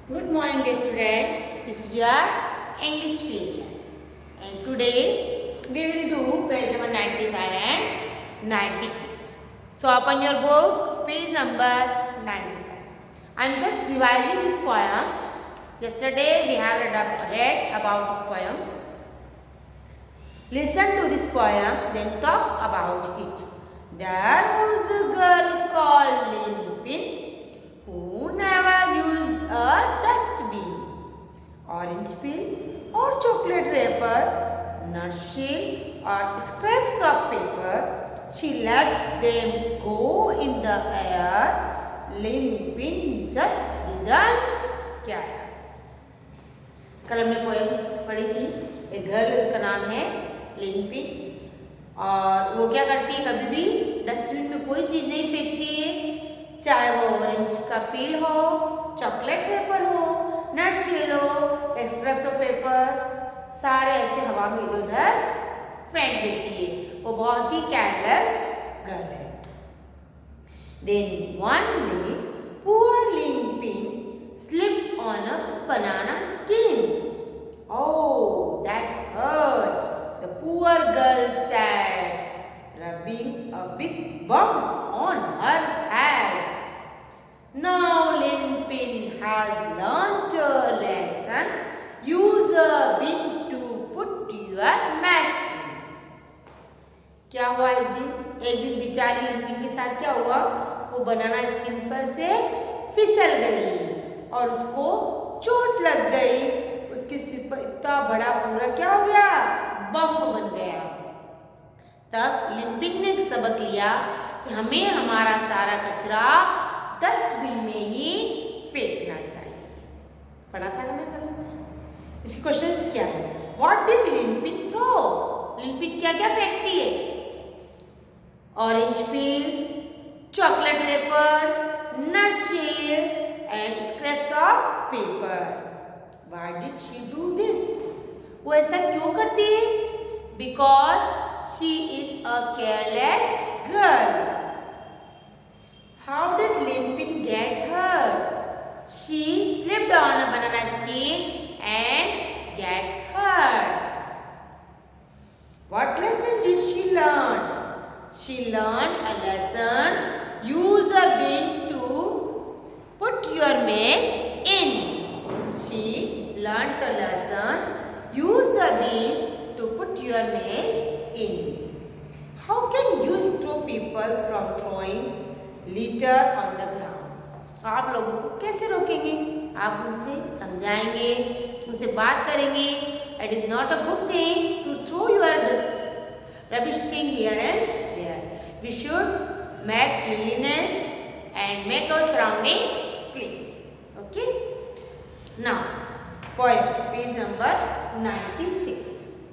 Good morning, dear students. This is your English period, and today we will do page number 95 and 96. So, open your book, page number 95. I am just revising this poem. Yesterday we have read about this poem. Listen to this poem, then talk about it. There was a girl called Limpin who never used a dustbin. Orange peel or chocolate wrapper, nut shell or scraps of paper, she let them go in the air. Limpin just didn't care. कल हमने poem पढ़ी थी. एक girl, उसका नाम है लिंपिन, और वो क्या करती है, कभी भी डस्टबिन में कोई चीज़ नहीं फेंकती है, चाहे वो ऑरेंज का पील हो, चॉकलेट पेपर हो, नट शेल हो, स्ट्रप्स ऑफ पेपर, सारे ऐसे हवा में इधर उधर फेंक देती है. वो बहुत ही केयरलेस गर्ल है. Then one day poor Limpin slipped on a banana skin. Oh, that hurt, the poor girl said, rubbing a big bump on her head. Now Limpin has learnt a lesson. Use a bin to put your mess in. क्या हुआ एक दिन बेचारी लिंपिन के साथ क्या हुआ, वो बनाना स्किन पर से फिसल गई और उसको चोट लग गई. उसके सिर पर इतना बड़ा पूरा क्या हो गया, बम्प बन गया. तब लिंपिन ने एक सबक लिया कि हमें हमारा सारा कचरा डस्टबिन में ही फेंकना चाहिए. पढ़ा था ना मैं कल. इसके क्वेश्चंस क्या है? What did Limpin throw? Limpin क्या क्या फेंकती है? Orange peel, chocolate wrappers, nut shells and scraps of paper. Why did she do this? वो ऐसा क्यों करती है? Because she is a careless girl. How did Limpin get hurt? She slipped on a banana skin and get hurt. What lesson did she learn? She learned a lesson. Use a bin to put your mesh in. She learnt a lesson. Use a bin to put your mesh in. How can you stop people from throwing litter on the ground? आप लोगों को कैसे रोकेंगे? आप उनसे समझाएंगे, उनसे बात करेंगे. It is not a good thing to throw your rubbish thing here and there. We should make cleanliness and make our surroundings clean. Okay. Now, poem, page number 96.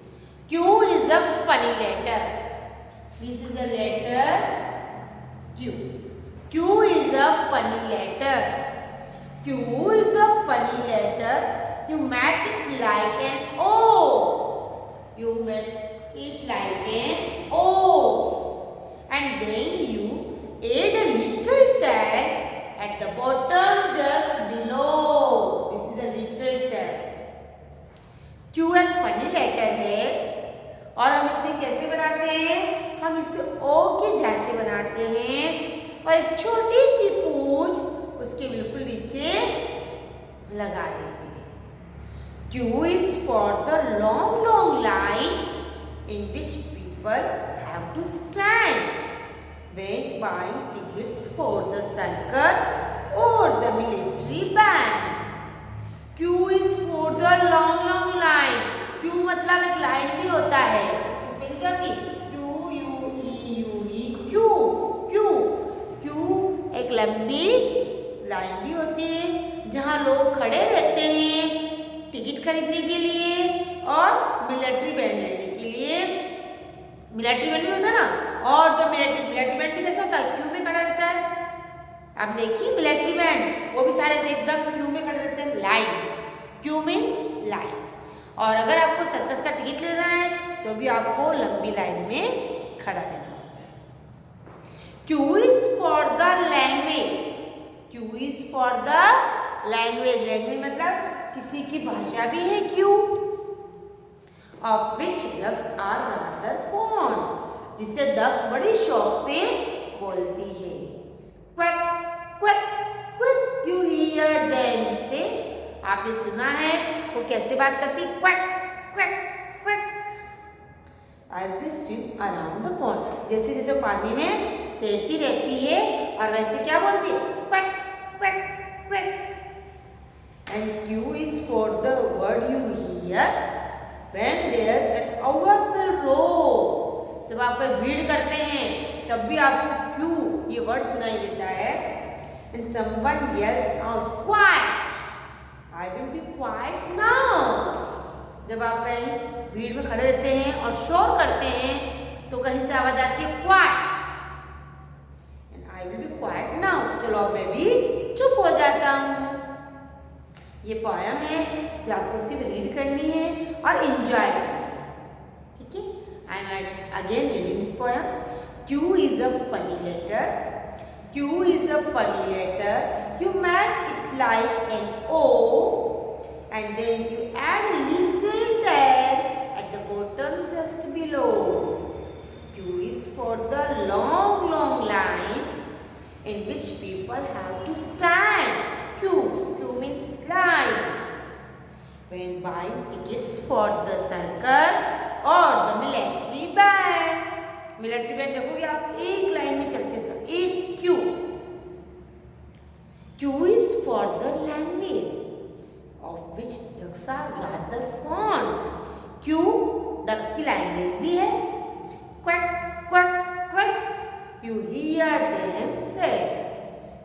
Q is a funny letter. This is a letter Q. Q is a funny letter. Q is a funny letter. You make it like an O. You make it like an O. And then you add a little tag at the bottom just below. This is a little tag. Q एक funny letter है और हम इसे कैसे बनाते हैं? हम इसे O के जैसे बनाते हैं और एक छोटी सी पूंछ उसके बिल्कुल नीचे लगा देते हैं. Q is for the long line in which people have to stand when buying tickets for the circus or the military band. Q is for the long line. Q मतलब एक लाइन भी होता है. इसमें क्या की Q U E Q. Q एक लंबी लाइन भी होती है जहाँ लोग खड़े रहते हैं टिकट खरीदने के लिए और मिलिट्री बैंड लेने के लिए. मिलिट्री बैंड भी होता है ना, और जो मिलिट्री बैंड भी कैसा होता है, क्यू में खड़ा रहता है. आप देखिए मिलिट्री बैंड, वो भी सारे से एकदम क्यू में खड़े रहते हैं. Line, Q means line. और अगर आपको सर्कस का टिकट लेना है तो भी आपको लंबी लाइन में खड़ा रहना होता है. Q is for the language. Q is for the language मतलब किसी की भाषा भी है Q. Of which ducks are rather fond, जिससे डक्स बड़ी शौक से बोलती है। Quack quack quack you hear them say, आपने सुना है वो कैसे बात करती है, quack quack quack. As they swim around the pond, जैसे जैसे पानी में तैरती रहती है और वैसे क्या बोलती है, quack quack quack. And Q is for the word you hear when there's an overfill row, जब आप कोई भीड़ करते हैं तब भी आपको Q ये वर्ड सुनाई देता है। And someone yells out quiet, I will be quiet now, जब आप कहीं भीड़ में खड़े रहते हैं और शोर करते हैं तो कहीं से आवाज आती है quite, and I will be quite now, चलो अब मैं भी चुप हो जाता हूँ। ये पोयम है जो आपको सिर्फ रीड करनी है और एंजॉय करनी है, ठीक है। I am again reading this poem. Q is a funny letter, Q is a funny letter, you make it like an O and then you add a little tag at the bottom just below. Q is for the long line in which people have to stand. Q means line. When buying tickets for the circus or the military band. Military band देखोगे आप एक line में चलते सब, एक Q. Q is for the language of which ducks are rather fond. Q ducks की language भी है। Quack quack quack you hear them say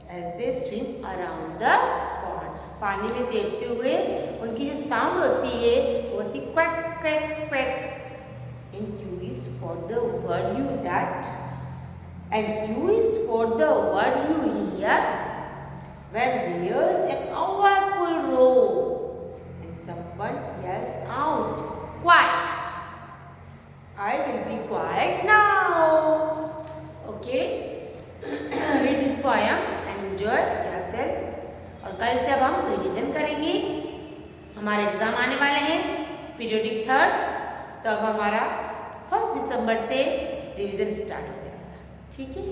as they swim around the pond. पानी में तैरते हुए उनकी जो साउंड होती है वो होती quack quack quack. And Q is for the word you that, and Q is for the word you hear when there's an overfull row and someone yells out, quiet. I will be quiet now. Okay? Read this poem and enjoy yourself. और कल से अब हम revision करेंगे, हमारे exam आने वाले हैं पीरियोडिक थर्ड, तो अब हमारा 1 दिसंबर से रिवीजन स्टार्ट हो जाएगा, ठीक है।